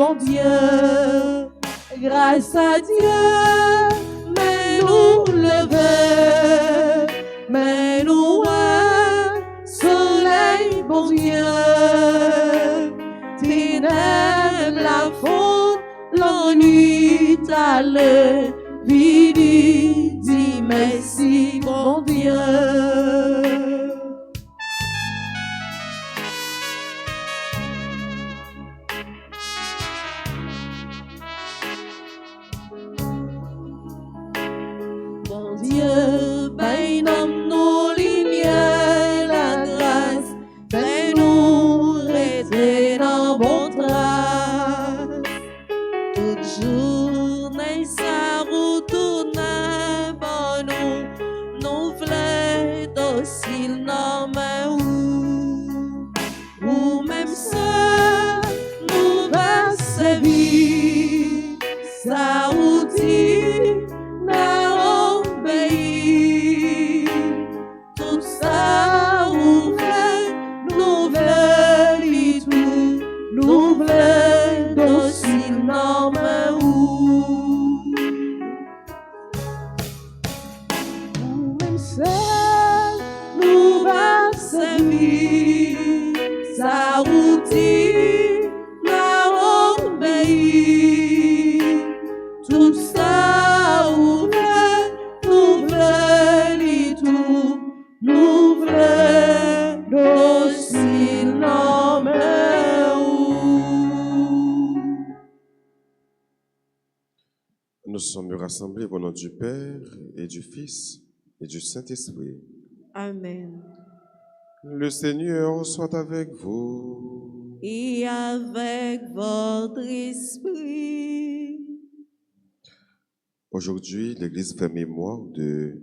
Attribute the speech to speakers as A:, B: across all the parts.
A: bon Dieu. Grâce à Dieu, mais nous lever, mais nous soleil, bon Dieu. Ténèbres, la faute, l'ennui, ta vie, dis merci, bon Dieu. Dieu, ben nomme nos lumières, la grâce, ben nous rester dans bon trace. Toute journée, sa route tourne pour nous voulons docile, non mais ou même seul, nous va servir, sa routine.
B: Nous sommes rassemblés au nom du Père et du Fils et du Saint-Esprit.
A: Amen.
B: Le Seigneur soit avec vous.
A: Et avec votre esprit.
B: Aujourd'hui, l'Église fait mémoire de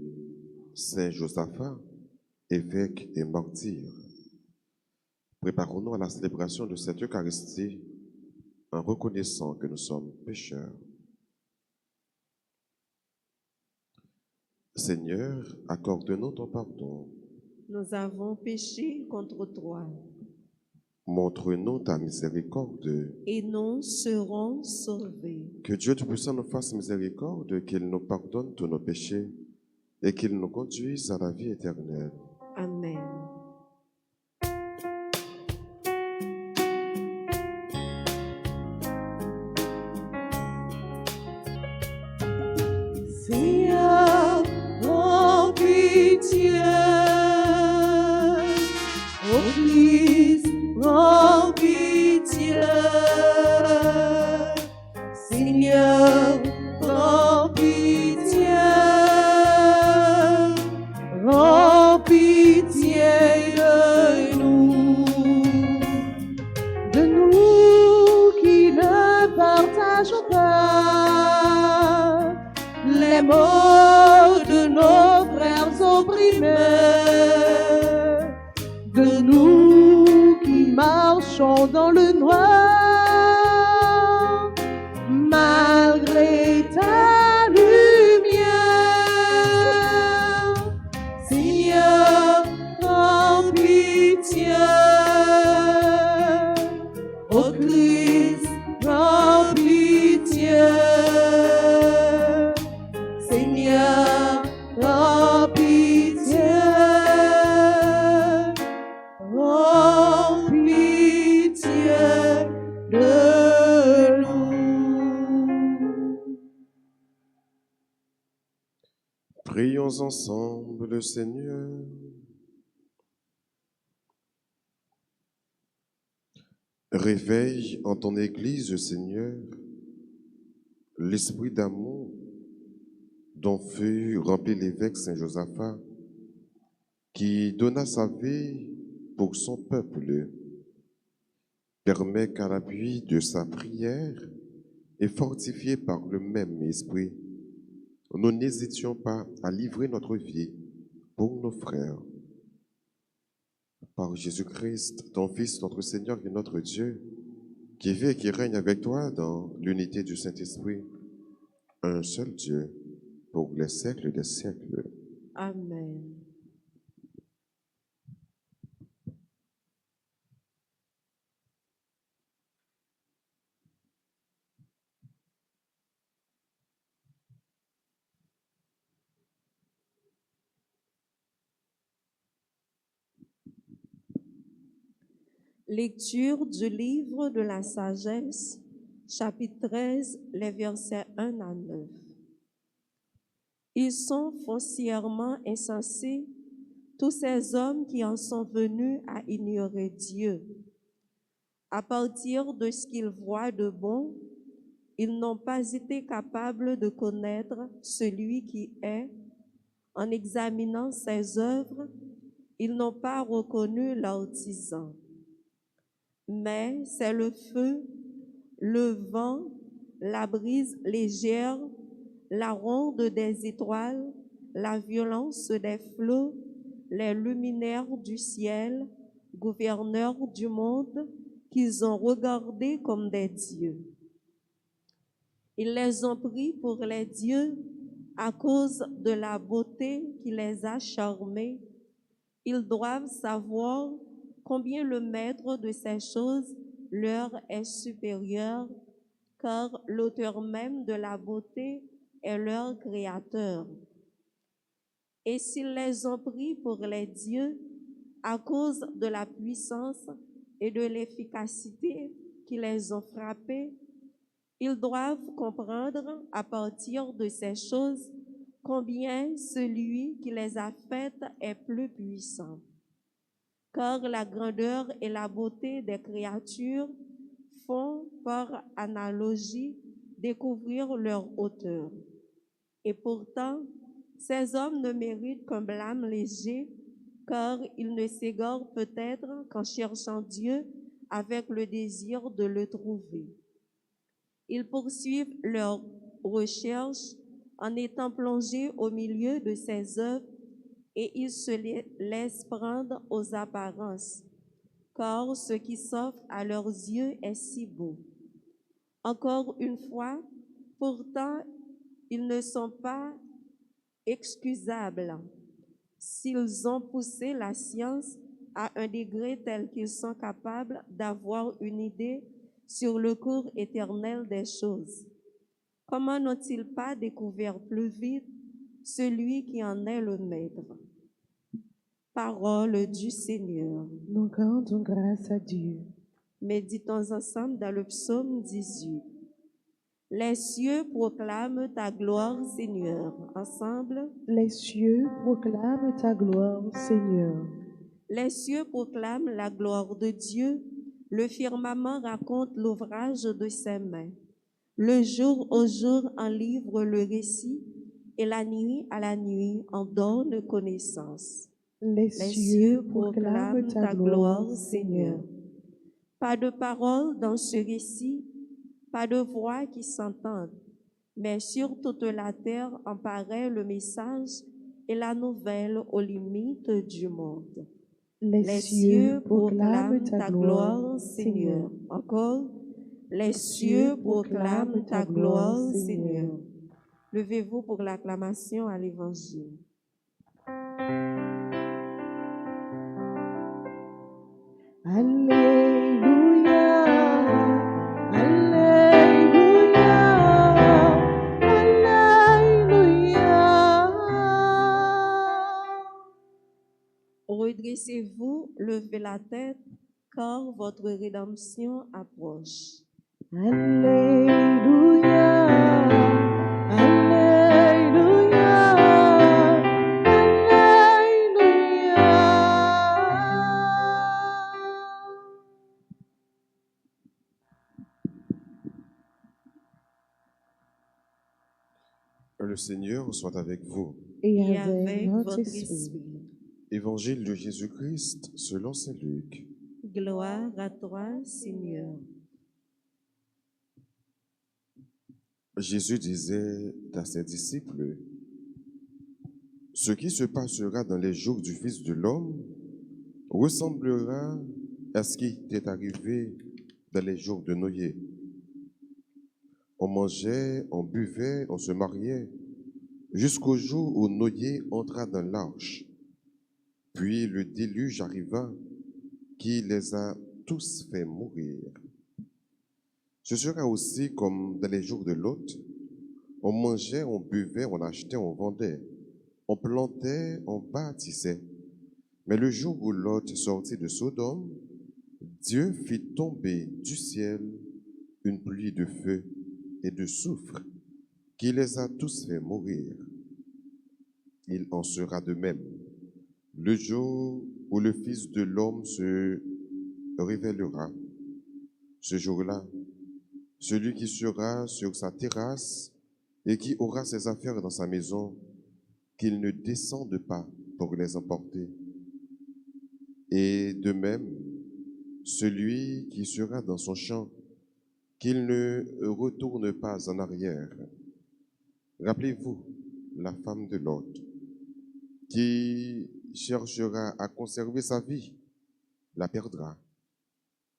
B: Saint Josaphat, évêque et martyr. Préparons-nous à la célébration de cette Eucharistie en reconnaissant que nous sommes pécheurs. Seigneur, accorde-nous ton pardon.
A: Nous avons péché contre toi.
B: Montre-nous ta miséricorde.
A: Et nous serons sauvés.
B: Que Dieu Tout-Puissant nous fasse miséricorde, qu'il nous pardonne tous nos péchés et qu'il nous conduise à la vie éternelle.
A: Amen. Seigneur, oh pitié, oh Christ, oh pitié, Seigneur, oh pitié, de nous qui ne partageons pas les maux de nos frères opprimés, de nous qui marchons dans le noir, malgré ta lumière. Seigneur, en pitié, ô Christ, en pitié. Seigneur, en pitié, en pitié de nous.
B: Prions ensemble le Seigneur. Réveille en ton Église, Seigneur, l'esprit d'amour dont fut rempli l'évêque Saint Josaphat, qui donna sa vie pour son peuple. Permet qu'à l'appui de sa prière et fortifié par le même esprit, nous n'hésitions pas à livrer notre vie pour nos frères. Par Jésus-Christ, ton Fils, notre Seigneur et notre Dieu, qui vit et qui règne avec toi dans l'unité du Saint-Esprit, un seul Dieu, pour les siècles des siècles.
A: Amen.
C: Lecture du livre de la sagesse, chapitre 13, les versets 1 à 9. Ils sont foncièrement insensés, tous ces hommes qui en sont venus à ignorer Dieu. À partir de ce qu'ils voient de bon, ils n'ont pas été capables de connaître celui qui est. En examinant ses œuvres, ils n'ont pas reconnu l'artisan. Mais c'est le feu, le vent, la brise légère, la ronde des étoiles, la violence des flots, les luminaires du ciel, gouverneurs du monde, qu'ils ont regardés comme des dieux. Ils les ont pris pour les dieux à cause de la beauté qui les a charmés. Ils doivent savoir combien le maître de ces choses leur est supérieur, car l'auteur même de la beauté est leur créateur. Et s'ils les ont pris pour les dieux à cause de la puissance et de l'efficacité qui les ont frappés, ils doivent comprendre à partir de ces choses combien celui qui les a faites est plus puissant. Car la grandeur et la beauté des créatures font par analogie découvrir leur auteur. Et pourtant, ces hommes ne méritent qu'un blâme léger, car ils ne s'égarent peut-être qu'en cherchant Dieu avec le désir de le trouver. Ils poursuivent leur recherche en étant plongés au milieu de ces œuvres et ils se laissent prendre aux apparences, car ce qui s'offre à leurs yeux est si beau. Encore une fois, pourtant, ils ne sont pas excusables s'ils ont poussé la science à un degré tel qu'ils sont capables d'avoir une idée sur le cours éternel des choses. Comment n'ont-ils pas découvert plus vite celui qui en est le maître? Parole du Seigneur.
A: Nous rendons grâce à Dieu.
C: Méditons ensemble dans le psaume 18. Les cieux proclament ta gloire, Seigneur. Ensemble.
A: Les cieux proclament ta gloire, Seigneur.
C: Les cieux proclament la gloire de Dieu. Le firmament raconte l'ouvrage de ses mains. Le jour au jour en livre le récit, et la nuit à la nuit en donne connaissance.
A: Les cieux proclament ta gloire, Seigneur.
C: Pas de parole dans ce récit, pas de voix qui s'entendent, mais sur toute la terre en paraît le message et la nouvelle aux limites du monde. Les cieux proclament ta gloire, Seigneur. Encore, les cieux proclament ta gloire, Seigneur. Levez-vous pour l'acclamation à l'Évangile.
A: Alléluia, Alléluia, Alléluia.
C: Redressez-vous, levez la tête, car votre rédemption approche.
A: Alléluia, Alléluia, Alléluia.
B: Le Seigneur soit avec vous.
A: Et avec votre esprit.
C: esprit.
B: Évangile de Jésus-Christ selon saint Luc.
C: Gloire à toi, Seigneur.
B: Jésus disait à ses disciples, « Ce qui se passera dans les jours du Fils de l'homme ressemblera à ce qui est arrivé dans les jours de Noé. On mangeait, on buvait, on se mariait, jusqu'au jour où Noé entra dans l'arche. Puis le déluge arriva, qui les a tous fait mourir. Ce sera aussi comme dans les jours de Lot. On mangeait, on buvait, on achetait, on vendait. On plantait, on bâtissait. Mais le jour où Lot sortit de Sodome, Dieu fit tomber du ciel une pluie de feu et de soufre qui les a tous fait mourir. Il en sera de même le jour où le Fils de l'homme se révélera. Ce jour-là, celui qui sera sur sa terrasse et qui aura ses affaires dans sa maison, qu'il ne descende pas pour les emporter. Et de même, celui qui sera dans son champ, qu'il ne retourne pas en arrière. Rappelez-vous la femme de Lot, qui cherchera à conserver sa vie, la perdra,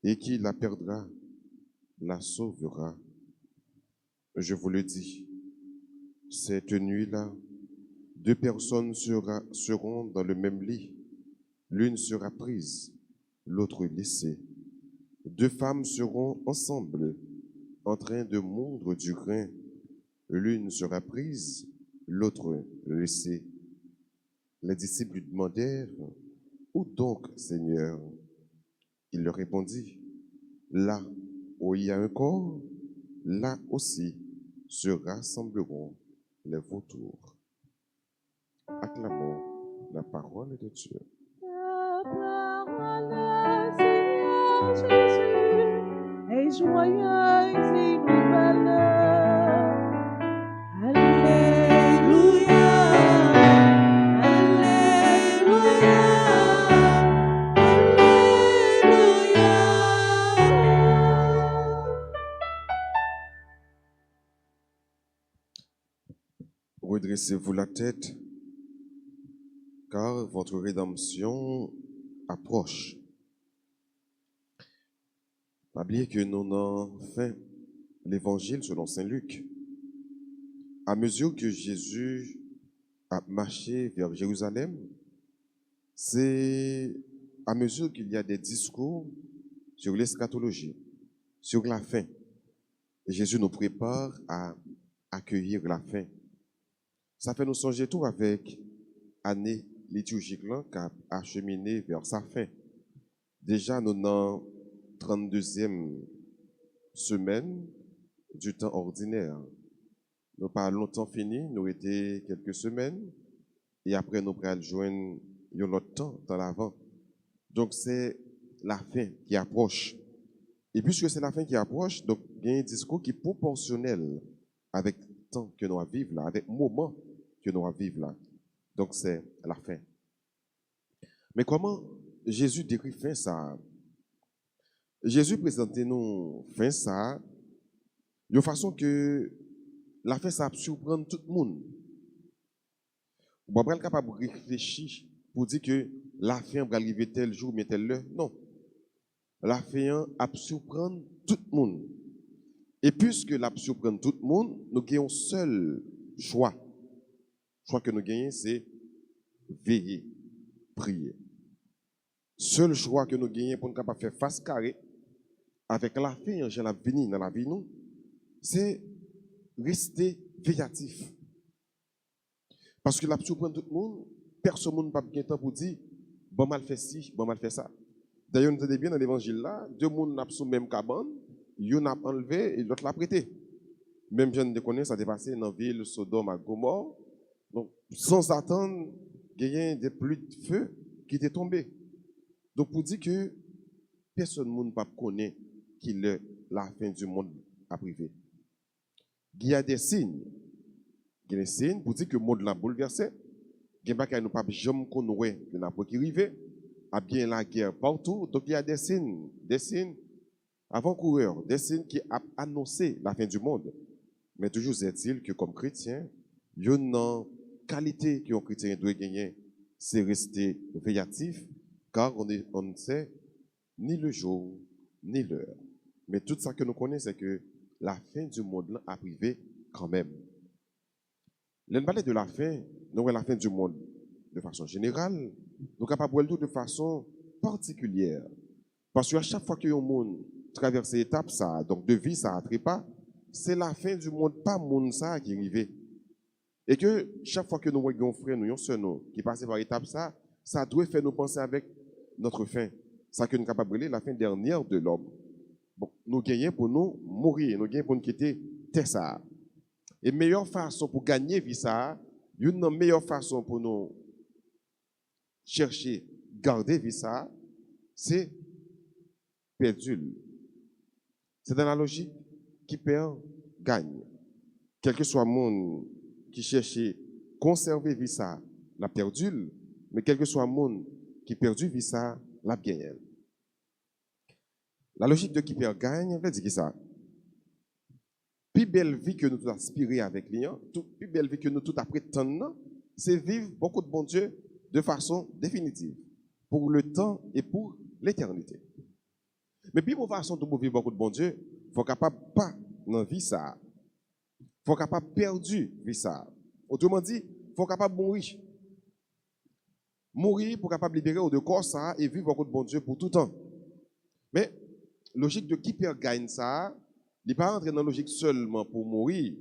B: et qui la perdra, la sauvera. Je vous le dis, cette nuit-là, 2 personnes seront dans le même lit. L'une sera prise, l'autre laissée. 2 femmes seront ensemble, en train de moudre du grain. L'une sera prise, l'autre laissée. Les disciples lui demandèrent, « Où donc, Seigneur ?» Il leur répondit, « Là où il y a un corps, là aussi se rassembleront les vautours. » Acclamons la parole de Dieu.
A: La parole, Seigneur Jésus, est joyeuse et nouvelle. Alléluia, Alléluia, Alléluia.
B: Redressez-vous la tête, car votre rédemption approche. Pas oublier que nous avons fait l'évangile selon Saint Luc. À mesure que Jésus a marché vers Jérusalem, c'est à mesure qu'il y a des discours sur l'eschatologie, sur la fin. Et Jésus nous prépare à accueillir la fin. Ça fait nous songer tout avec année liturgique là qui a acheminé vers sa fin. Déjà, nous dans 32e semaine du temps ordinaire. Nous pas longtemps fini, nous étions quelques semaines et après nous allons joindre un autre temps dans l'avant. Donc c'est la fin qui approche. Et puisque c'est la fin qui approche, donc il y a un discours qui est proportionnel avec le temps que nous allons vivre là, avec le moment que nous allons vivre là. Donc c'est la fin. Mais comment Jésus décrit fin ça? Jésus présente nous fin ça de façon que la fin ça surprendre tout le monde. On va pas capable de réfléchir pour dire que la fin va arriver tel jour mais tel heure. Non. La fin a surprendre tout le monde. Et puisque la surprendre tout le monde, nous avons un seul choix. Le choix que nous gagnons, c'est veiller, prier. Seul choix que nous gagnons pour nous capable faire face carré avec la fin en la venir dans la vie nous, c'est rester veillatif. Parce que la surprendre tout le monde, personne n'a pas bien temps pour dire bon mal fait ci, bon mal fait ça. D'ailleurs, nous entendons bien dans l'évangile là, 2 personnes n'ont sous même cabane, une a enlevé et l'autre l'a prêté. Même je ne connais, ça a dépassé dans la ville Sodome à Gomorrhe. Donc, sans attendre, il y a des pluies de feu qui étaient tombées. Donc, pour dire que personne ne peut connaître qu'il est la fin du monde à privé. Il y a des signes. Il y a des signes pour dire que le monde l'a bouleversé. Il y a des signes qui ne jamais connaître que n'a pas qui arrivé. A bien la guerre partout. Donc, il y a des signes avant-coureurs, des signes qui ont annoncé la fin du monde. Mais toujours est-il que comme chrétien, il y a une qualité qu'un chrétien doit gagner, c'est rester veillatif, car on ne sait ni le jour, ni l'heure. Mais tout ça que nous connaissons, c'est que la fin du monde a privé quand même. L'on parle de la fin, nous voyons la fin du monde de façon générale, nous sommes capables de voir tout de façon particulière. Parce qu'à chaque fois que le monde traverse l'étape, ça, donc de vie, ça n'attrape pas, c'est la fin du monde, pas le monde ça qui est arrivé. Et que chaque fois que nous voyons un frère, nous, un sœur, qui passe par l'étape, ça doit faire nous penser avec notre fin. ça que nous sommes capables de brûler, la fin dernière de l'homme. Bon, nous gagnons pour nous mourir, nous gagnons pour nous quitter terre ça. Et meilleure façon pour gagner vie ça, une meilleure façon pour nous chercher, garder vie ça, c'est perdu. C'est dans la logique qui perd, gagne. Quel que soit le monde qui cherche à conserver vie ça, l'a perdu, mais quel que soit le monde qui perdu vie ça, l'a gagné. La logique de qui perd gagne, veut dire ça. Plus belle vie que nous tout aspirer avec lui, plus belle vie que nous tout prétendons, c'est vivre beaucoup de bon Dieu de façon définitive, pour le temps et pour l'éternité. Mais puis pour façon de vivre beaucoup de bon Dieu, il faut capable pas dans vie ça. Il faut capable perdu vie ça. Autrement dit, il faut capable mourir. Mourir pour capable libérer de corps ça et vivre beaucoup de bon Dieu pour tout temps. Mais logique de qui perd gagne ça, il n'est pas entrer dans la logique seulement pour mourir,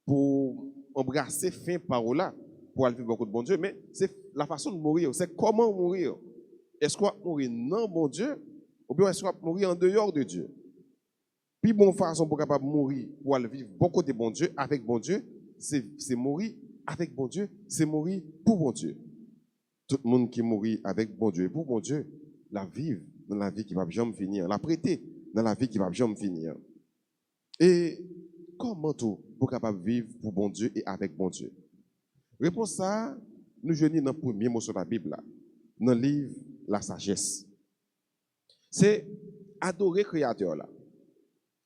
B: pour embrasser fin parole là, pour aller vivre beaucoup de bon Dieu, mais c'est la façon de mourir, c'est comment mourir. Est-ce qu'on va mourir dans bon Dieu, ou bien est-ce qu'on va mourir en dehors de Dieu? Puis bonne façon pour capable mourir, pour aller vivre beaucoup de bon Dieu, avec bon Dieu, c'est mourir avec bon Dieu, c'est mourir pour bon Dieu. Tout le monde qui mourit avec bon Dieu et pour bon Dieu, la vivre dans la vie qui va jamais finir, la prêter dans la vie qui va jamais finir. Et comment tout pour capable vivre pour bon Dieu et avec bon Dieu? Réponse ça, nous joignons dans le premier mot sur la Bible, là, dans le livre La Sagesse. C'est adorer le Créateur là.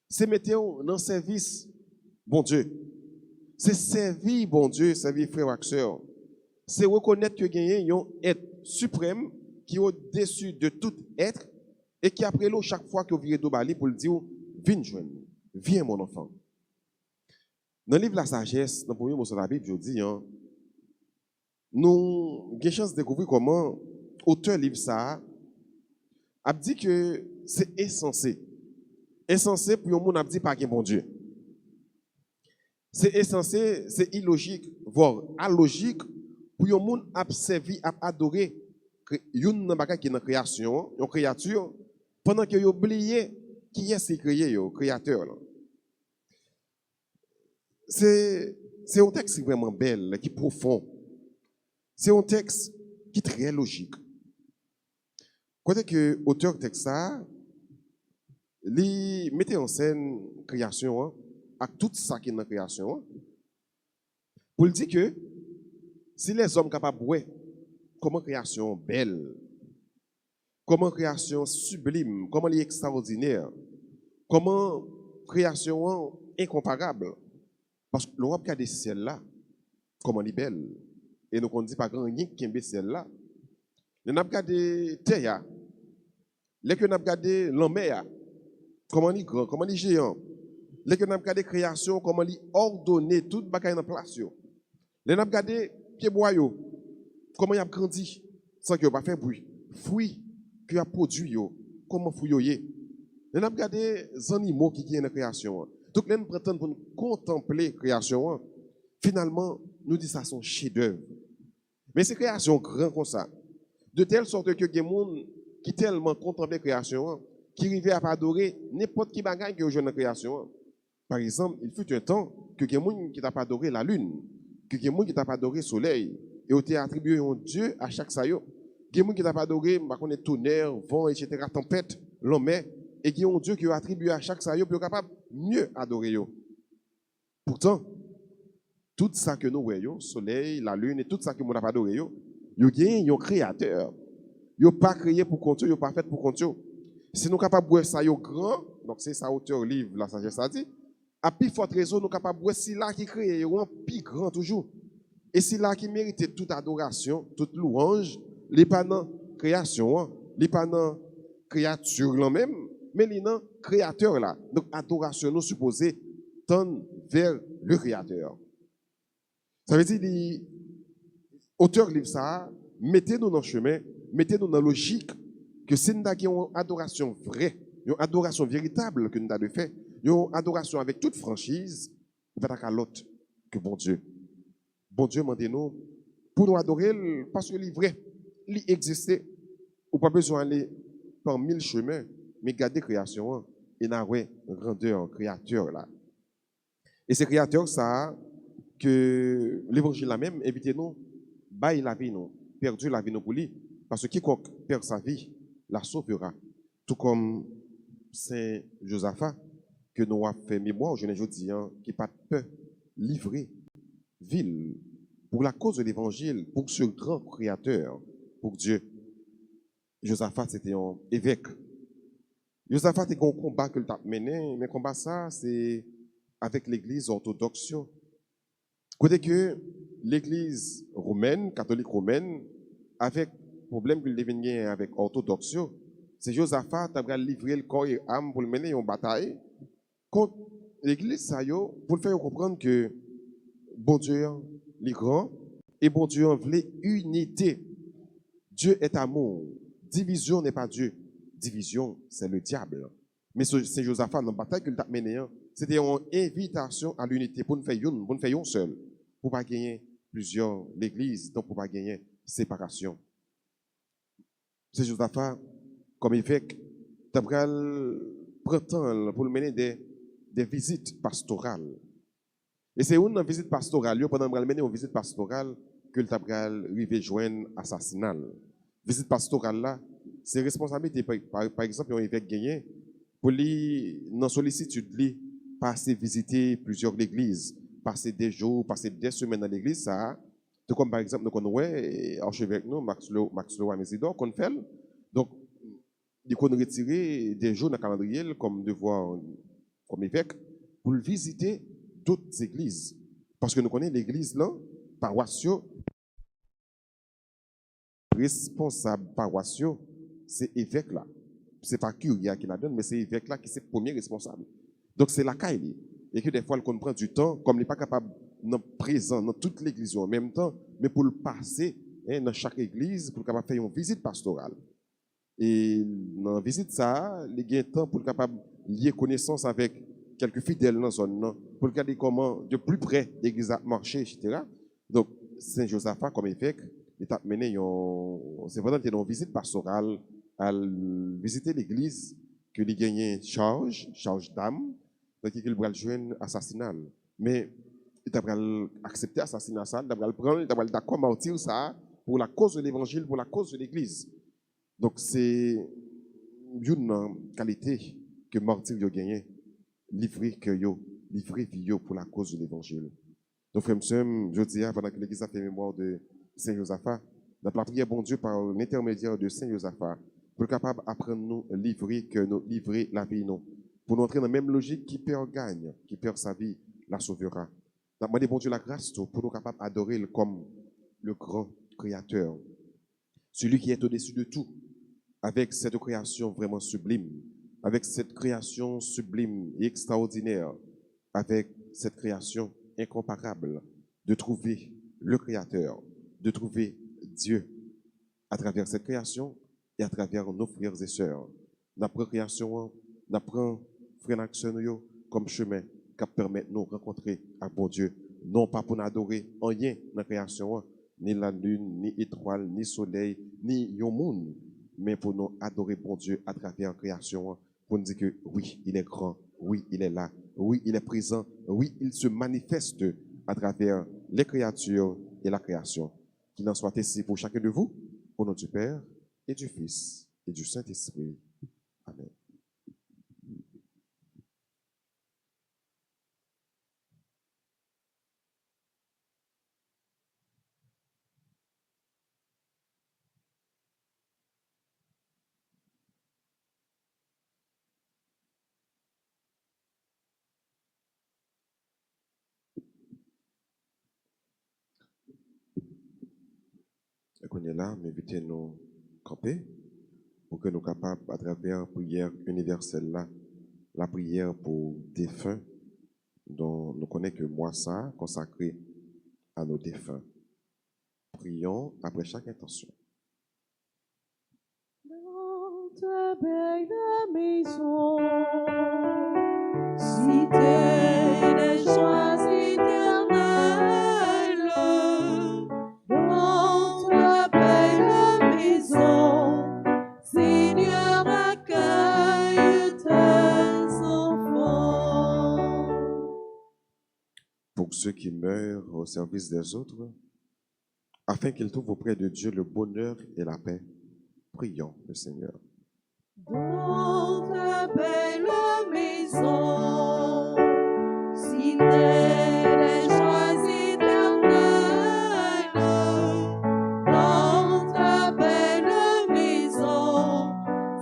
B: C'est mettre dans le service bon Dieu. C'est servir bon Dieu, servir frère et sœur. C'est reconnaître que il y a un être suprême qui est au-dessus de tout être et qui après l'eau chaque fois que vous virez d'Obali pour le dire, viens joindre, viens mon enfant. Dans le livre La Sagesse, dans le premier mot sur la Bible, je dis, nous avons chance de découvrir comment l'auteur livre ça a dit que c'est insensé. Insensé pour un monde a dit pas qu'un bon Dieu. C'est insensé, c'est illogique, voire allogique pour un monde a servi, a adoré une bagage qui est dans la création, une créature, pendant qu'il a oublié qui est créé, le créateur. C'est un texte vraiment bel, qui est profond. C'est un texte qui est très logique. Quand que l'auteur texte ça, il mettait en scène la création, avec tout ça qui est dans la création, pour dire que si les hommes sont capables de voir comment création belle, comment création sublime, comment elle est extraordinaire, comment création incomparable, parce que l'Europe a des ciels là, comment elle est belle, et nous on dit pas grand rien qui est ciel là. Nous avons regardé terre, les que nous avons regardé l'homme, comment il est grand, comment il est géant. Les que nous avons regardé création, comment il est ordonné, tout bagaille en place. Les avons regardé pied boyau, comment il a grandi sans qu'il ait pas fait bruit. Fruits qu'il a produit, comment fouiller. Les avons regardé les animaux qui sont dans la création. Donc les nous prétendent pour nous contempler la création. Finalement, nous disons ça son chef-d'œuvre. Mais c'est création grand comme ça. De telle sorte que les gens qui tellement contemplent la création, qui arrivent à adorer n'importe qui bagaille que dans la création. Par exemple, il fut un temps que les gens qui n'ont pas adoré la lune, que les gens qui n'ont pas adoré le soleil, et ont attribué un Dieu à chaque saillot. Les gens qui n'ont pas adoré le tonnerre, vent, etc., tempête, l'homme, et qui ont un Dieu qui a attribué à chaque saillot pour être capable de mieux adorer. Pourtant, tout ça que nous voyons, le soleil, la lune, et tout ça que nous n'avons pas adoré, il y a un créateur. Il n'est pas créé pour compter, il n'est pas fait pour compter. Si nous sommes capables de voir ça grand, donc c'est ça auteur livre, La Sagesse a dit, à plus forte raison, nous sommes capables de voir si là qui crée, un plus grand toujours. Et si là qui mérite toute adoration, toute louange, les pas dans création, les pas dans créature là-même, mais les dans créateur là. Donc adoration nous supposée tendre vers le créateur. Ça veut dire, l'auteur livre ça, mettez-nous dans le chemin, mettez-nous dans la logique que si nous avons une adoration vraie, une adoration véritable que nous avons fait, une adoration avec toute franchise, nous allons à l'autre que bon Dieu. Bon Dieu, demandez-nous pour nous adorer parce qu'il est vrai, il existe, ou pas besoin d'aller par mille chemins, mais gardez création, hein, et n'a ouais, grandeur, créateur là. Et c'est créateur ça que l'évangile là même, invitez-nous, baille la vie nous, perdu la vie nous pour lui, parce que quiconque perd sa vie, la sauvera. Tout comme Saint Josaphat, que nous avons fait mémoire, je ne dis, hein, qui pas de peur, livré, ville, pour la cause de l'évangile, pour ce grand créateur, pour Dieu. Josaphat, c'était un évêque. Josaphat, c'était un combat que tu as mené, mais combat ça, c'est avec l'église orthodoxe. Côté que l'église romaine, catholique romaine, avec le problème qu'il devenait avec orthodoxe, c'est Josaphat qui a livré le corps et l'âme pour le mener en bataille contre l'église, ça pour le faire comprendre que bon Dieu est grand et bon Dieu voulait unité. Dieu est amour. Division n'est pas Dieu. Division, c'est le diable. Mais c'est Josaphat, dans la bataille qu'il a menée, c'était une invitation à l'unité pour nous faire une, pour nous faire une seule, pour ne pas gagner plusieurs l'église, donc pour ne pas gagner séparation. C'est Josaphat, comme évêque, prend temps pour mener des visites pastorales. Et c'est une visite pastorale, pendant que mener une visite pastorale, que le tabral arrive joindre assassinat. Visite pastorale là, c'est responsabilité par exemple un évêque gagné pour lui dans sollicitude lui passer visiter plusieurs églises, passer des jours, passer des semaines dans l'église ça, tout comme par exemple nous connaissons archevêque nous Max Loa Mésidor qu'on fait. Donc il qu'on retirer des jours dans le calendrier comme devoir comme évêque pour visiter d'autres églises parce que nous connaissons l'église là paroissiaux responsable paroissiaux, c'est évêque là. C'est pas Curia qui la donne, mais c'est évêque là qui est le premier responsable. Donc c'est la caille. Et que des fois, on prend du temps, comme il n'est pas capable d'être présent dans toute l'église en même temps, mais pour le passer dans chaque église, pour capable faire une visite pastorale. Et dans la visite, ça, il y a un temps pour capable lier connaissance avec quelques fidèles dans la zone, pour regarder comment, de plus près, l'église a marché, etc. Donc, Saint Josaphat, comme évêque, il a mené c'est vraiment une visite pastorale à visiter l'église que il gagné charge d'âme donc il va joindre assassinat mais il a accepté assassinat ça il va prendre il va d'accord martyr ça pour la cause de l'évangile pour la cause de l'église donc c'est une qualité que martyr a gagné livrer que yo livrer vie pour la cause de l'évangile donc frère je dis pendant que l'église a fait mémoire de Saint Josaphat, dans la prière, bon Dieu, par l'intermédiaire de Saint Josaphat, pour capable apprendre nous livrer que nous livrer la vie nous, pour nous entrer dans la même logique qui perd gagne, qui perd sa vie, la sauvera. Demandez bon Dieu la grâce pour nous capables d'adorer comme le grand créateur, celui qui est au-dessus de tout, avec cette création vraiment sublime, avec cette création sublime et extraordinaire, avec cette création incomparable, de trouver le créateur, de trouver Dieu à travers cette création et à travers nos frères et sœurs. Notre création, notre frère comme chemin qui permet de nous rencontrer avec bon Dieu, non pas pour nous adorer rien dans la création, ni la lune, ni étoile, ni soleil, ni le monde, mais pour nous adorer bon Dieu à travers la création, pour nous dire que oui, il est grand, oui, il est là, oui, il est présent, oui, il se manifeste à travers les créatures et la création. Qu'il en soit ainsi pour chacun de vous, au nom du Père et du Fils et du Saint-Esprit. Amen. Et qu'on est là, m'invitez nous camper pour que nous soyons capables, à travers la prière universelle, là, la prière pour défunts, dont nous connaissons que moi, ça, consacré à nos défunts. Prions après chaque intention.
A: Dans ta belle maison, cité des joies éternelles, dans ta belle maison, Seigneur.
B: humeur au service des autres, afin qu'ils trouvent auprès de Dieu le bonheur et la paix. Prions le Seigneur.
C: Dans ta belle maison, fidèle et joie éternelle, dans ta belle maison,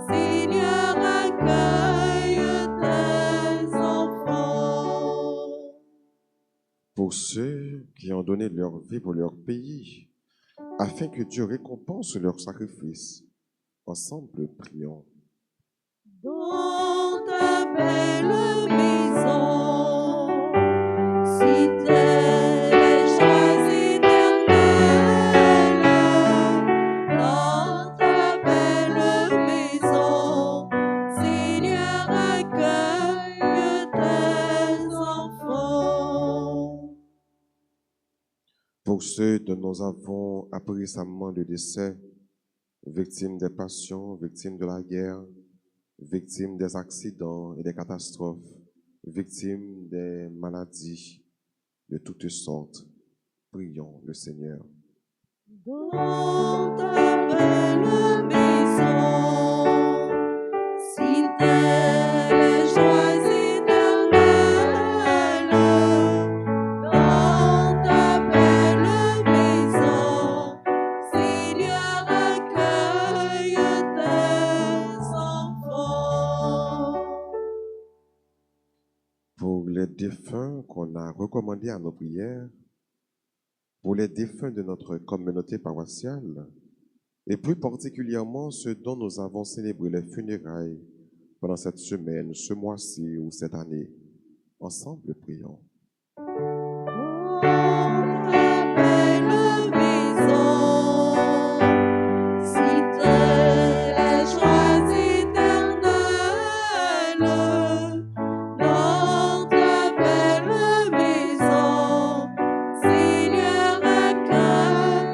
C: Seigneur, accueille tes enfants.
B: Pour ceux qui ont donné leur vie pour leur pays, afin que Dieu récompense leur sacrifice, ensemble prions.
C: Dans ta belle maison, fidèle et joie éternelle, dans ta belle maison, Seigneur, accueille tes enfants.
B: Pour ceux dont nous avons appris récemment le décès, victimes des passions, victimes de la guerre, victimes des accidents et des catastrophes, victimes des maladies de toutes sortes, prions le Seigneur.
C: Dans ta belle maison, fidèle et joie éternelle, dans ta belle maison, Seigneur, accueille tes enfants.
B: Pour les défunts qu'on a recommandés à nos prières, pour les défunts de notre communauté paroissiale, et plus particulièrement ceux dont nous avons célébré les funérailles pendant cette semaine, ce mois-ci ou cette année, ensemble prions.
C: Dans ta belle maison, fidèle et joie éternelle, dans ta belle maison, Seigneur, accueille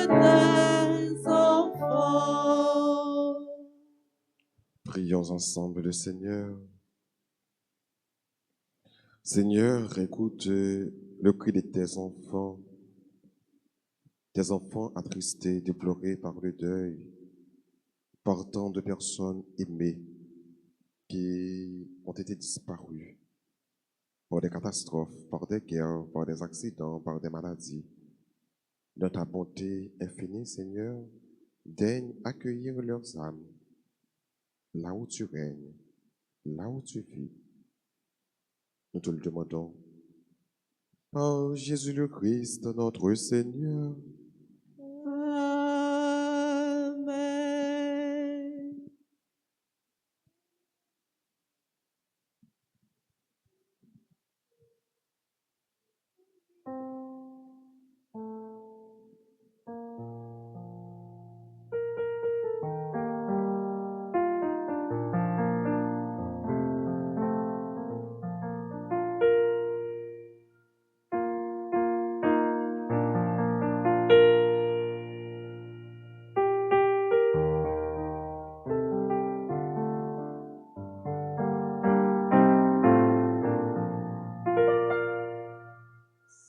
C: tes enfants.
B: Prions ensemble le Seigneur. Seigneur, écoute le cri de tes enfants attristés, déplorés par le deuil, par tant de personnes aimées qui ont été disparues par des catastrophes, par des guerres, par des accidents, par des maladies. Dans ta bonté infinie, Seigneur, daigne accueillir leurs âmes là où tu règnes, là où tu vis. Nous te le demandons. Par Jésus le Christ, notre Seigneur.
C: Amen.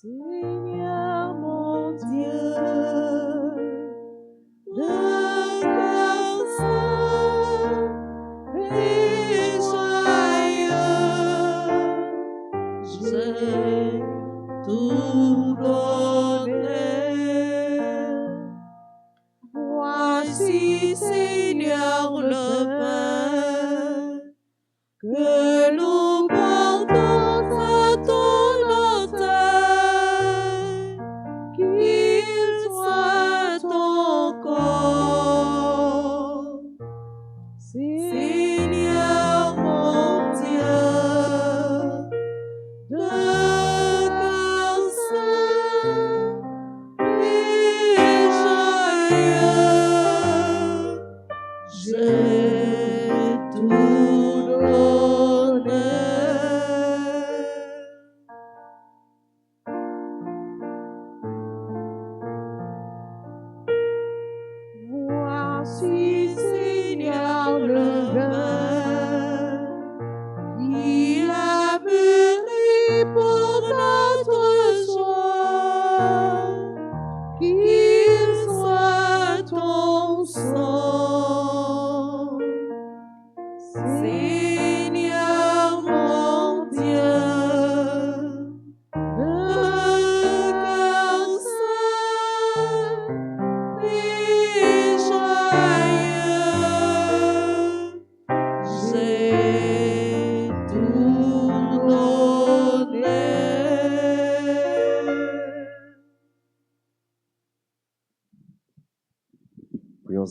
C: Seigneur mon Dieu, de cœur saint et joyeux, j'ai tout donné. Voici, Seigneur, le pain que nous portons à ton autel, qu'il soit ton corps. Seigneur mon Dieu, de cœur saint et joyeux, j'ai tout donné. Voici, Seigneur, le vin qui a mûri pour notre joie.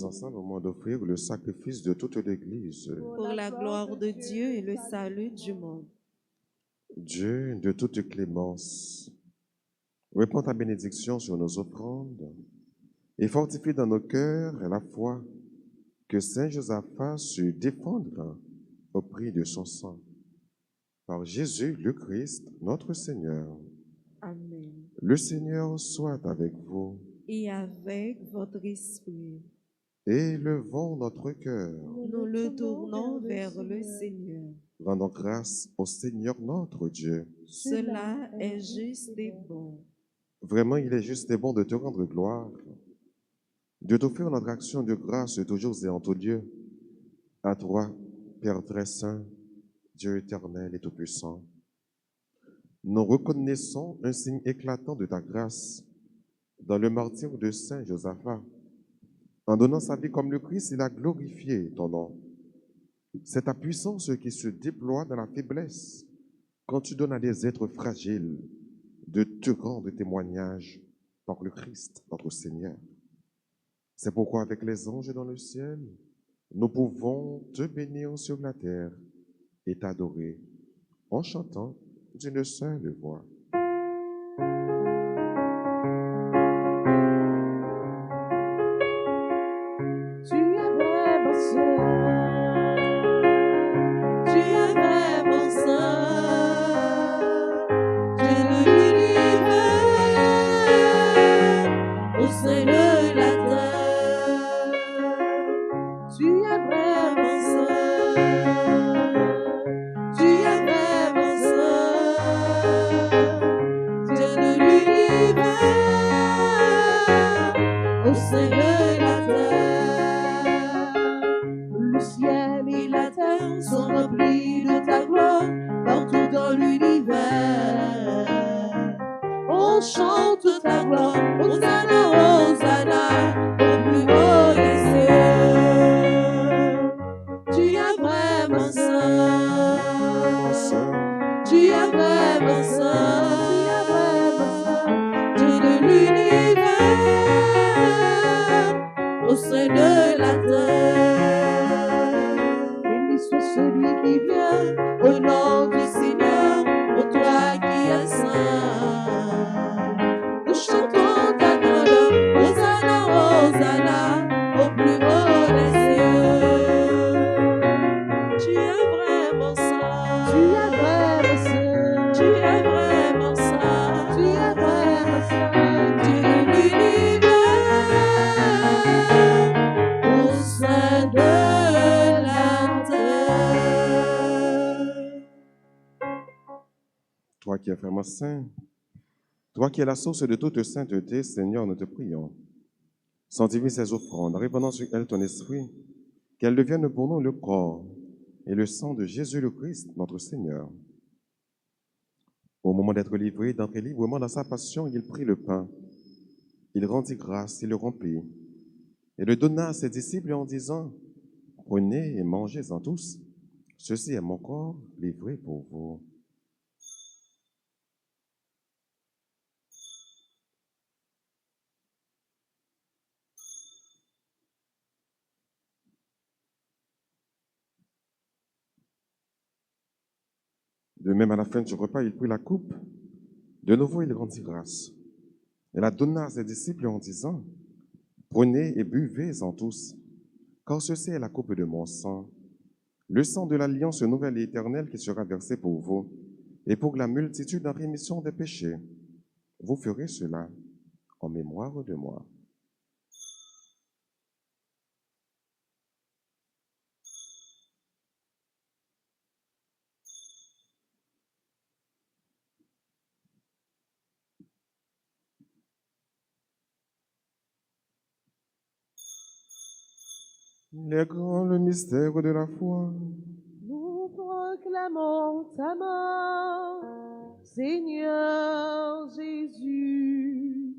B: Prions ensemble au moment d'offrir le sacrifice de toute l'Église.
C: pour la gloire de Dieu et le salut du monde.
B: Dieu de toute clémence, répands ta bénédiction sur nos offrandes et fortifie dans nos cœurs la foi que Saint Josaphat se défendre au prix de son sang. Par Jésus le Christ, notre Seigneur.
C: Amen.
B: Le Seigneur soit avec vous.
C: Et avec votre esprit,
B: Élevons notre cœur.
C: nous le tournons vers le Seigneur.
B: Rendons grâce au Seigneur notre Dieu.
C: Cela est juste et bon.
B: Vraiment, il est juste et bon de te rendre gloire, de t'offrir notre action de grâce toujours et en tout lieu. À toi, Père très saint, Dieu éternel et tout-puissant, nous reconnaissons un signe éclatant de ta grâce dans le martyre de Saint Josaphat. En donnant sa vie comme le Christ, il a glorifié ton nom. C'est ta puissance qui se déploie dans la faiblesse quand tu donnes à des êtres fragiles de te rendre témoignage par le Christ, notre Seigneur. C'est pourquoi avec les anges dans le ciel, nous pouvons te bénir sur la terre et t'adorer en chantant d'une seule voix.
A: Tu es vraiment saint.
C: Tu es vraiment saint, Dieu de l'univers, au sein de la terre.
A: Tu es vraiment
C: saint, tu es vraiment saint, Dieu de l'univers, au sein de la terre.
A: Le ciel
C: Et la terre sont remplis de ta gloire partout dans l'univers. On chante ta gloire, Hosanna, Hosanna, au plus haut des cieux. Tu es vraiment saint, tu es vraiment saint, Dieu de l'univers, au sein de la terre.
A: béni soit celui qui vient.
C: Au nom du Seigneur, ô toi qui es saint, nous chantons ta grandeur, Hosanna, Hosanna, au plus haut des cieux. Tu es vraiment saint,
A: Tu es vraiment saint.
C: tu es vraiment saint,
A: Tu es vraiment saint.
C: Dieu de l'univers, au sein de la terre.
B: Toi qui es vraiment saint, toi qui es la source de toute sainteté, Seigneur, nous te prions. Sanctifie ces offrandes, en répandant sur elles ton esprit, qu'elles deviennent pour nous le corps et le sang de Jésus le Christ, notre Seigneur. Au moment d'être livré, d'entrer librement dans sa passion, il prit le pain, il rendit grâce, il le rompit, et le donna à ses disciples en disant, « Prenez et mangez-en tous, ceci est mon corps livré pour vous. » De même, à la fin du repas, il prit la coupe. De nouveau, il rendit grâce. Il la donna à ses disciples en disant, « Prenez et buvez-en tous, car ceci est la coupe de mon sang, le sang de l'alliance nouvelle et éternelle qui sera versé pour vous et pour la multitude en rémission des péchés. Vous ferez cela en mémoire de moi. » Il est grand le mystère de la foi.
A: Nous proclamons ta mort, Seigneur Jésus.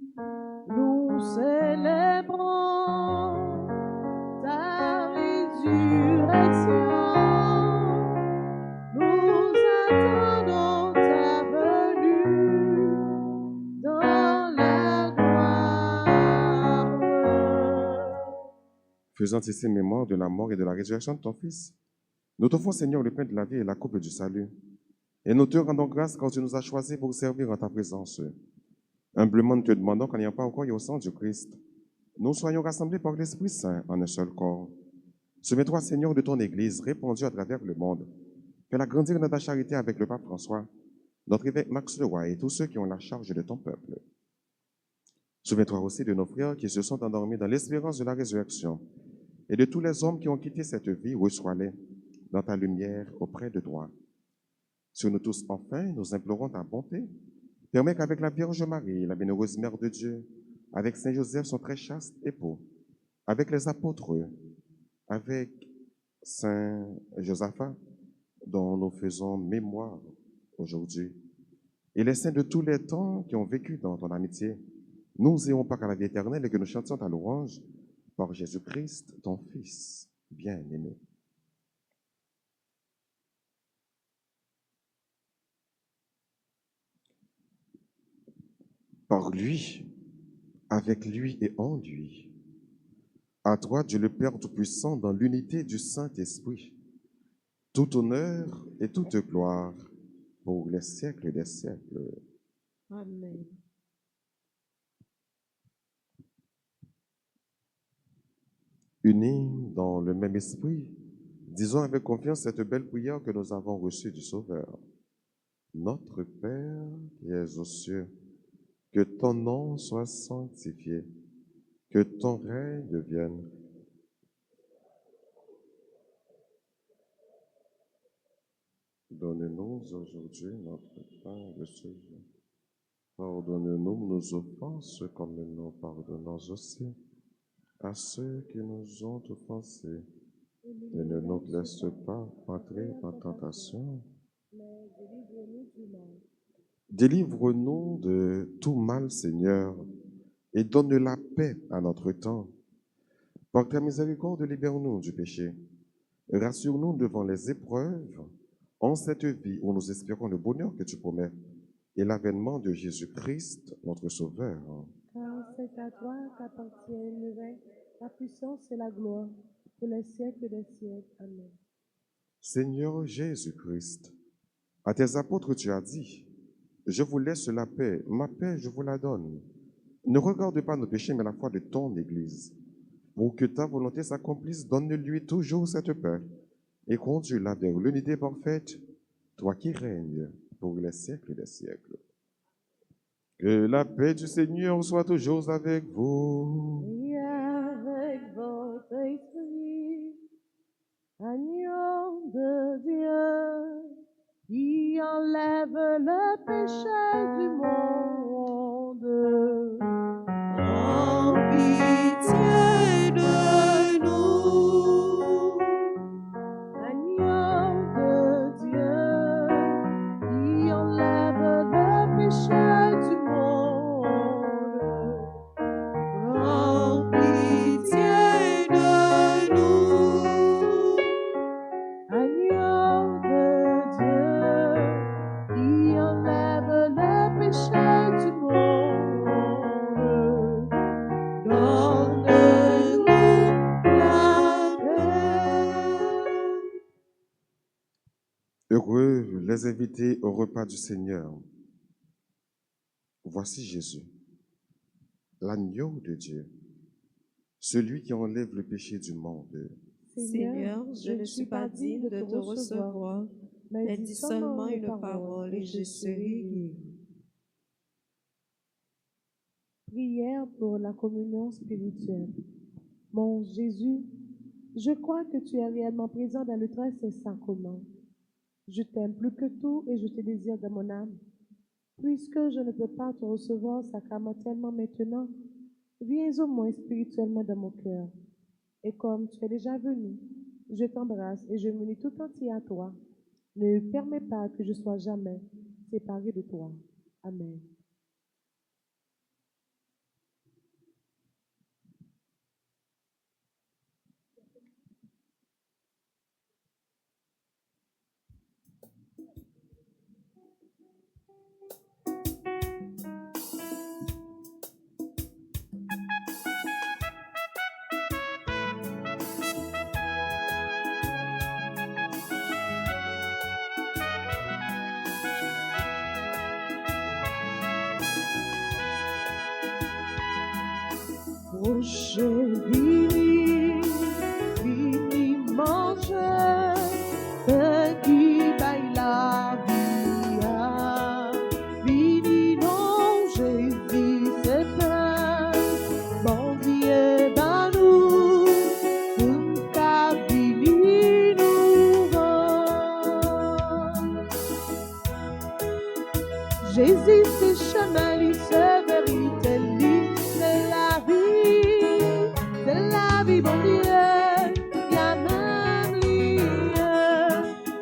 A: Nous célébrons ta résurrection. Nous attendons ta venue dans la gloire.
B: faisant ici mémoire de la mort et de la résurrection de ton Fils, nous t'offrons, Seigneur, le pain de la vie et la coupe du salut. Et nous te rendons grâce quand tu nous as choisis pour servir en ta présence. Humblement, nous te demandons qu'en n'ayant pas encore au sang du Christ, nous soyons rassemblés par l'Esprit Saint en un seul corps. Souviens-toi, Seigneur, de ton Église répandue à travers le monde. Fais-la grandir dans ta charité avec le pape François, notre évêque Max Leroy et tous ceux qui ont la charge de ton peuple. Souviens-toi aussi de nos frères qui se sont endormis dans l'espérance de la résurrection et de tous les hommes qui ont quitté cette vie, reçois-les dans ta lumière auprès de toi. Sur nous tous, enfin, nous implorons ta bonté. Permets qu'avec la Vierge Marie, la bienheureuse Mère de Dieu, avec Saint Joseph, son très chaste époux, avec les apôtres, avec Saint Josaphat, dont nous faisons mémoire aujourd'hui, et les saints de tous les temps qui ont vécu dans ton amitié, nous ayons part à la vie éternelle et que nous chantions ta louange par Jésus-Christ, ton Fils bien-aimé. Par lui, avec lui et en lui, à toi, Dieu le Père Tout-Puissant, dans l'unité du Saint-Esprit, tout honneur et toute gloire pour les siècles des siècles.
C: Amen.
B: Unis dans le même esprit, disons avec confiance cette belle prière que nous avons reçue du Sauveur. Notre Père qui es aux cieux, que ton nom soit sanctifié, que ton règne vienne. Donne-nous aujourd'hui notre pain de ce jour. Pardonne-nous nos offenses comme nous pardonnons aussi à ceux qui nous ont offensés. Et ne nous laisse pas entrer en tentation. Délivre-nous de tout mal, Seigneur, et donne la paix à notre temps. Par ta miséricorde, libère-nous du péché. Rassure-nous devant les épreuves, en cette vie où nous espérons le bonheur que tu promets et l'avènement de Jésus-Christ, notre Sauveur.
A: Car c'est à toi qu'appartiennent le règne, la puissance et la gloire pour les siècles des siècles. Amen.
B: Seigneur Jésus-Christ, à tes apôtres tu as dit, je vous laisse la paix, ma paix je vous la donne. Ne regarde pas nos péchés, mais la foi de ton Église. Pour que ta volonté s'accomplisse, donne-lui toujours cette paix et conduis-la vers l'unité parfaite, toi qui règnes pour les siècles des siècles. Que la paix du Seigneur soit toujours avec vous.
A: Et avec votre esprit, agneau de Dieu, qui enlève le péché du monde.
C: En pitié de nous.
A: Agneau de Dieu, qui enlève le péché du monde.
C: En pitié de nous.
A: Agneau de Dieu, qui enlève le péché du monde.
C: Donne-nous la paix.
B: Heureux les invités au repas du Seigneur. Voici Jésus, l'agneau de Dieu, celui qui enlève le péché du monde.
C: Seigneur, je ne suis pas digne de te recevoir, mais dis seulement une parole et je serai guéri.
A: Prière pour la communion spirituelle. Mon Jésus, je crois que tu es réellement présent dans le très saint sacrement. Je t'aime plus que tout et je te désire dans mon âme. Puisque je ne peux pas te recevoir sacramentellement maintenant, viens au moins spirituellement dans mon cœur. Et comme tu es déjà venu, je t'embrasse et je m'unis tout entier à toi. Ne permets pas que je sois jamais séparé de toi. Amen. proche, vini, vini manger, pain qui baille la vie. Vini non Jésus, c'est pain, bon Dieu, ben nous, qu'à vini nous rend. Jésus, c'est chemin, c'est vérité, c'est la vie, bon Dieu, y a même lieu.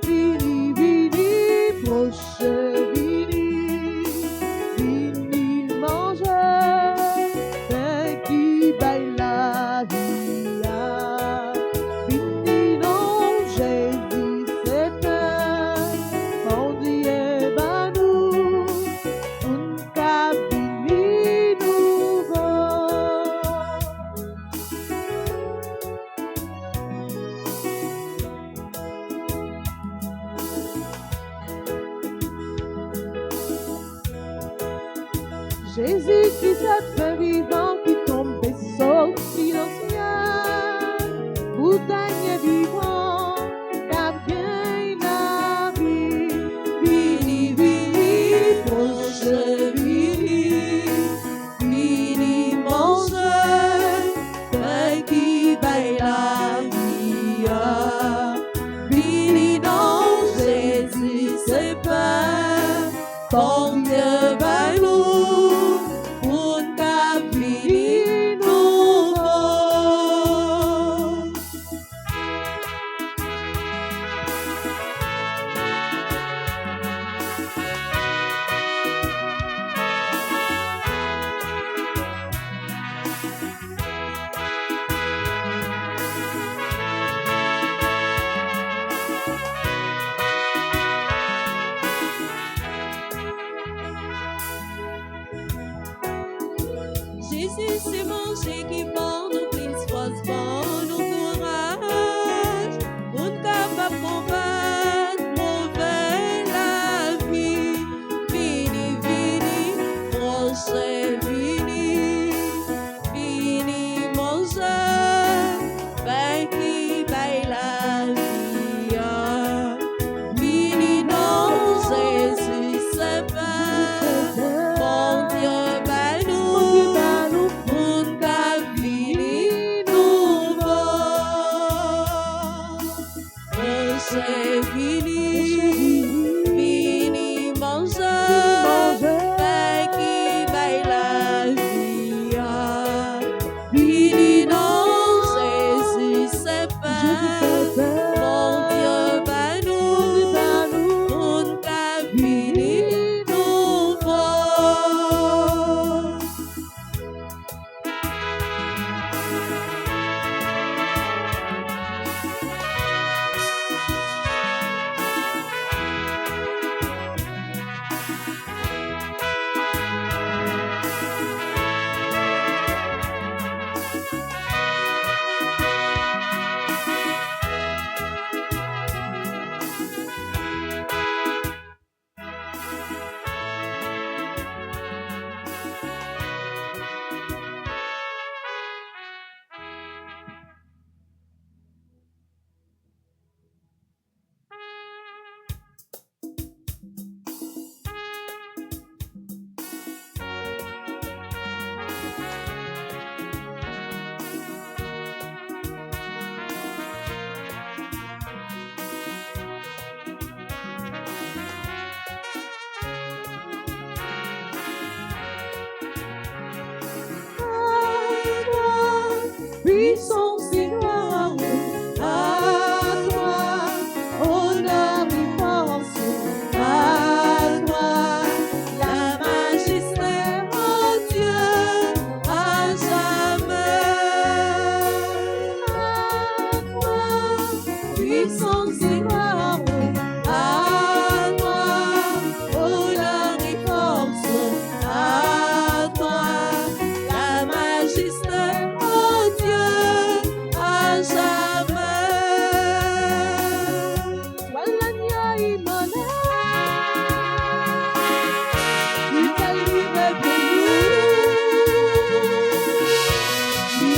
A: Vini, vini, proche, vini, vini manger, pain qui baille la vie. Vini non Jésus, c'est un bon Dieu, ben nous, qu'à vini nous rend. Jésus qui s'est fait vivant, qui tombe et sorti dans le ciel, bouteille vivant, qu'a bien la vie. Vini, vini, proche, vini, vini manger, pain qui baille la vie. Vini non Jésus, c'est pain, ton Dieu baille nous, pour qu'à vini nous rend. Jésus, c'est manger qui vend nous plus souvent nous courage, pour capable combattre mauvais la vie. Vini, vini, proche, vini, vini manger, pain qui baille la vie. Vini non Jésus, c'est pain, bon Dieu, baille nous, pour qu'à vini nous rend. Proche, vini, vini manger, pain qui baille la vie. Vini non Jésus, c'est pain, bon Dieu, baille nous, pour qu'à vini nous rend. Puissance et gloire à toi, honneur et force à toi, la majesté, oh Dieu, à jamais. À toi, puissance et gloire à toi, honneur et force à toi, la majesté, oh Dieu, à jamais. Toi l'agneau immolé, tu t'as livré pour nous.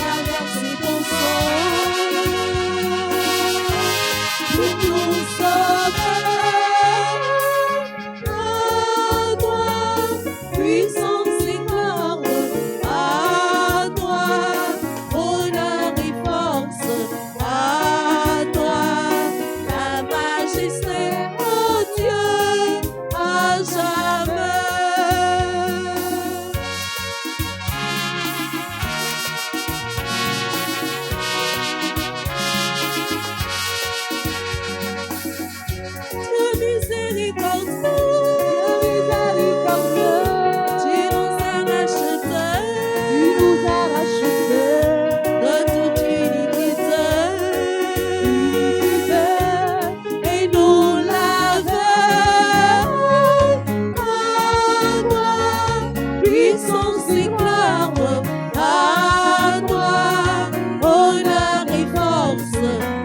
C: force.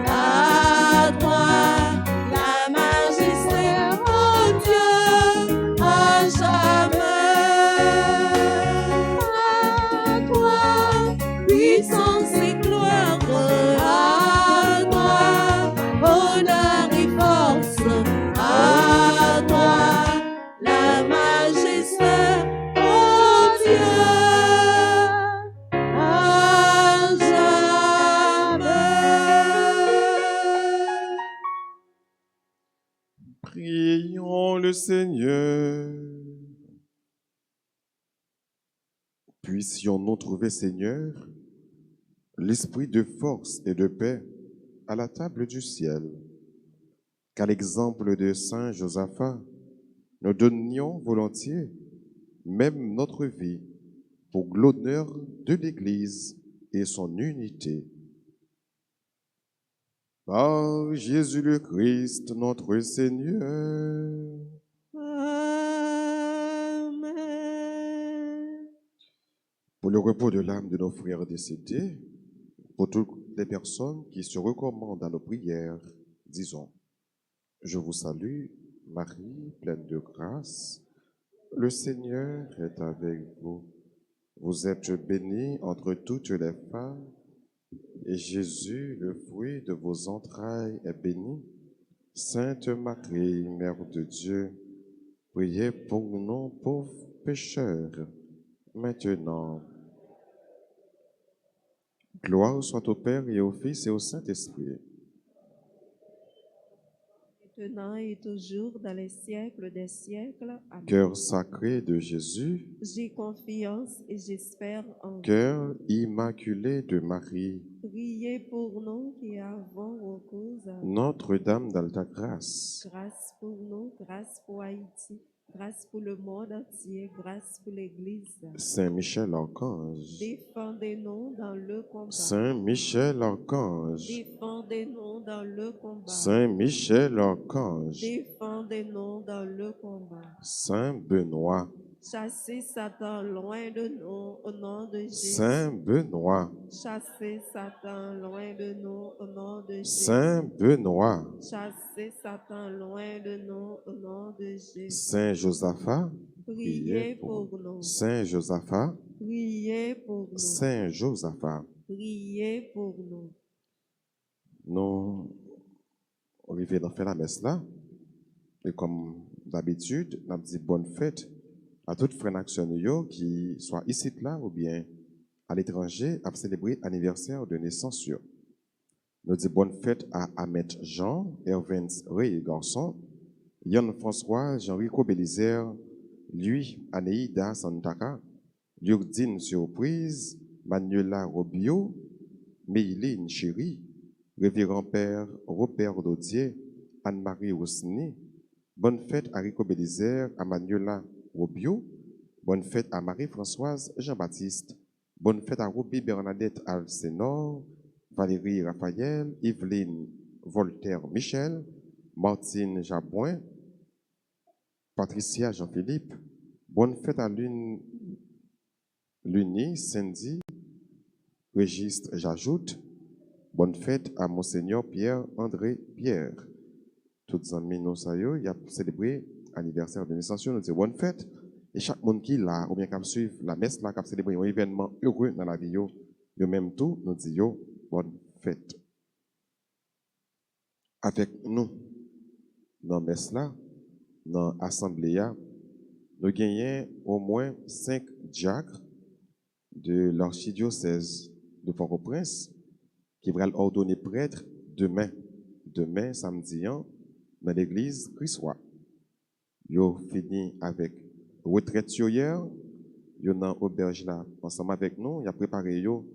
C: À toi la majesté, oh Dieu, à jamais. À toi puissance et gloire. À toi honneur et force. À toi la majesté, oh Dieu, à jamais.
B: Prions le Seigneur. Puissions-nous trouver, Seigneur, l'esprit de force et de paix à la table du ciel, qu'à l'exemple de Saint Josaphat, nous donnions volontiers même notre vie pour l'honneur de l'Église et son unité. Par Jésus le Christ, notre Seigneur.
C: Amen.
B: Pour le repos de l'âme de nos frères décédés, pour toutes les personnes qui se recommandent à nos prières, disons, je vous salue, Marie, pleine de grâce, le Seigneur est avec vous. Vous êtes bénie entre toutes les femmes, et Jésus, le fruit de vos entrailles, est béni. Sainte Marie, Mère de Dieu, priez pour nous pauvres pécheurs, maintenant. Gloire soit au Père et au Fils et au Saint-Esprit.
C: Maintenant et toujours dans les siècles des siècles. Amen.
B: Cœur sacré de Jésus,
C: J'ai confiance et j'espère en vous.
B: cœur immaculé de Marie,
C: Priez pour nous qui avons recours à vous.
B: Notre-Dame d'Alta Grâce,
C: Grâce pour nous, grâce pour Haïti, grâce pour le monde entier, grâce pour l'Église.
B: Saint Michel Archange,
C: Défendez-nous dans le combat.
B: Saint Michel Archange,
C: Défendez-nous dans le combat.
B: Saint Michel Archange,
C: Défendez-nous dans le combat.
B: Saint Benoît,
C: Chassez Satan loin de nous au nom de Jésus.
B: Saint Benoît,
C: Chassez Satan loin de nous au nom de Jésus.
B: Saint Benoît,
C: Chassez Satan loin de nous au nom de Jésus.
B: Saint Josaphat,
C: Priez pour nous.
B: Saint Josaphat,
C: Priez pour nous.
B: Saint Josaphat.
C: Priez pour nous.
B: Nous arrivons à faire la messe là. Et comme d'habitude, nous avons dit bonne fête à toutes les frères actionnaires qui soient ici là ou bien à l'étranger à célébrer l'anniversaire de naissance. Nous disons bonne fête à Ahmed Jean, Erwin Ray Garçon, Yann François, Jean-Rico Bélizer, lui, Anéida Santaka, Lurdine Surprise, Manuela Robio, Méline Chéri, Révérend Père Robert Daudier, Anne-Marie Roussini. Bonne fête à Rico Bélizer, à Manuela Robio. Bonne fête à Marie-Françoise Jean-Baptiste. Bonne fête à Ruby Bernadette Alcénor, Valérie Raphaël, Yveline Voltaire Michel, Martine Jabouin, Patricia Jean-Philippe. Bonne fête à Luni Cindy, Registre J'ajoute. Bonne fête à Monseigneur Pierre-André Pierre. Toutes les amis, nous il a célébré l'anniversaire de naissance. Nous disons bonne fête. Et chaque monde qui là, ou bien qui suit la messe là, qui a célébré un événement heureux dans la vie, yo même tout, nous disons bonne fête. Avec nous, dans la messe là, dans l'assemblée, nous gagnons au moins 5 diacres de l'archidiocèse de Port-au-Prince qui vont ordonner prêtre demain samedi, dans l'église Christ-Roi. Yo fini avec retraite hier, yo dans auberge là ensemble avec nous, il a préparé yo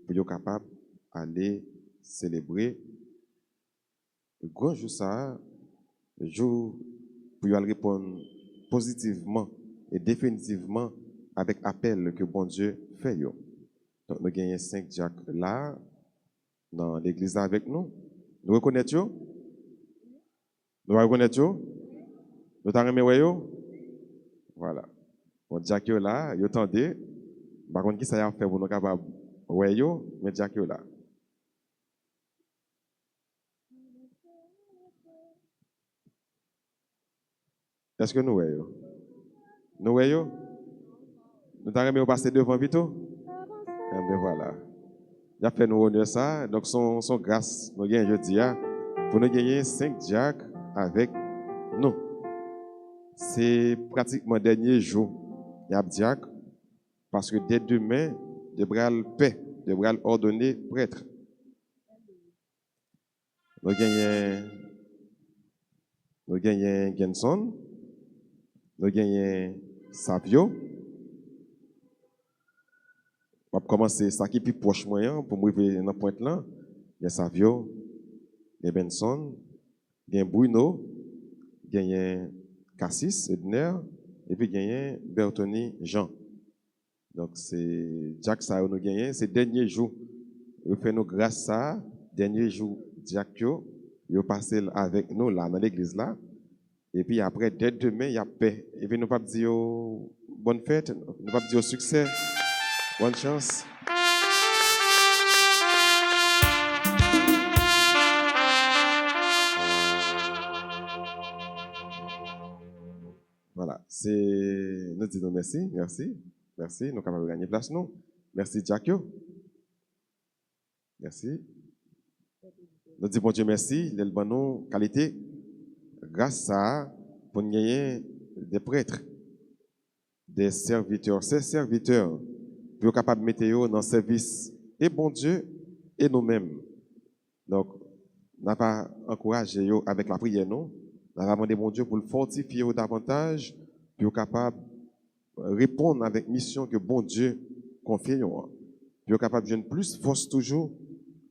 B: pour yo capable aller célébrer le grand jour ça, le jour pour yo aller répondre positivement et définitivement avec appel que bon Dieu fait yo. Donc nous gagnons 5 diacres là dans l'église avec nous. Nous reconnaissons? Nous reconnaissons? Nous t'arrêtons? Voilà. Bon, diacre là, yo tendez. Par contre, qui ça y a fait pour nous capables? Ouais yo, mais diacre là. Est-ce que nous voyons? Nous voyons? Nous t'avons passer devant Vito? Eh bien voilà. Il a fait nous honneur ça. Donc son grâce, nous gagnons jeudi, pour nous gagner 5 diacres avec nous. C'est pratiquement le dernier jour. Il y a diacre parce que dès demain, devrait le paix, devrait ordonner prêtre. Nous gagnons Genson, nous gagnons Savio. On va commencer ça qui est plus proche moyen pour me arriver dans le point là. Il y a Savio, il y a Benson, il y a Bruno, il y a Cassis, Edner, et puis il y a Bertoni Jean. Donc c'est Jack ça nous gagnons, c'est dernier jour. Nous faisons grâce à dernier jour Jack yo, il passé avec nous là dans l'église là. Et puis après dès demain il y a paix. Et puis nous pas dire bonne fête, nous pas dire succès. Bonne chance. Voilà, c'est nous disons merci, merci, nous capables de gagner place nous. Merci Jackio. Merci. Nous disons bon Dieu merci, les bonnes qualités grâce à pour gagner des prêtres, des serviteurs, ces serviteurs pour être capable de mettre dans le service et bon Dieu et nous-mêmes. Donc, nous avons encouragé avec la prière, nous avons demandé bon Dieu pour le fortifier davantage, pour être capable de répondre avec mission que bon Dieu confie, pour être capable de donner plus force toujours,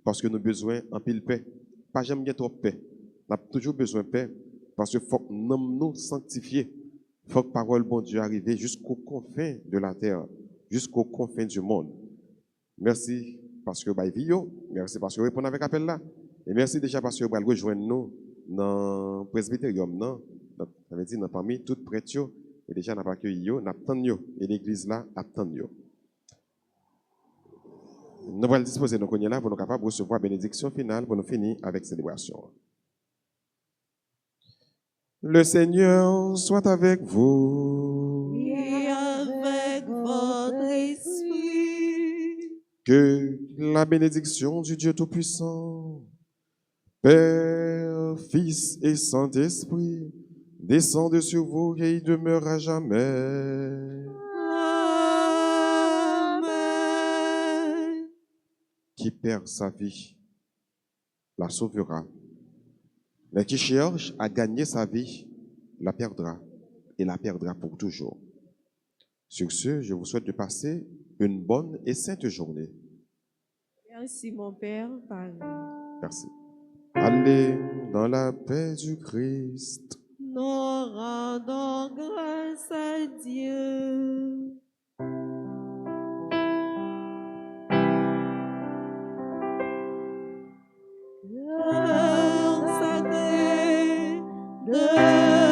B: parce que nous avons besoin en pile paix. Pas jamais trop paix. Nous avons toujours besoin de paix, parce qu'il faut que nous sanctifier. Il faut que la parole bon Dieu arrive jusqu'aux confins de la terre, jusqu'aux confins du monde. Merci parce que vous vie, merci parce que vous répondez avec l'appel là. Et merci déjà parce que vous rejoindre nous dans le presbytérium. Ça veut dire dans parmi toutes prêtres. Et déjà, nous avons accueilli, nous attendons. Et l'église là attend. Nous allons disposer nos cognes là pour nous capables de recevoir la bénédiction finale pour nous finir avec la célébration. Le Seigneur soit avec vous.
C: Et avec votre esprit.
B: Que la bénédiction du Dieu Tout-Puissant, Père, Fils et Saint-Esprit, descende sur vous et y demeure à jamais.
C: Amen.
B: Qui perd sa vie, la sauvera. Mais qui cherche à gagner sa vie, la perdra et la perdra pour toujours. Sur ce, je vous souhaite de passer une bonne et sainte journée.
C: Merci mon Père.
B: Merci. Allez dans la paix du Christ.
C: Nous rendons grâce à Dieu. Cœur sacré de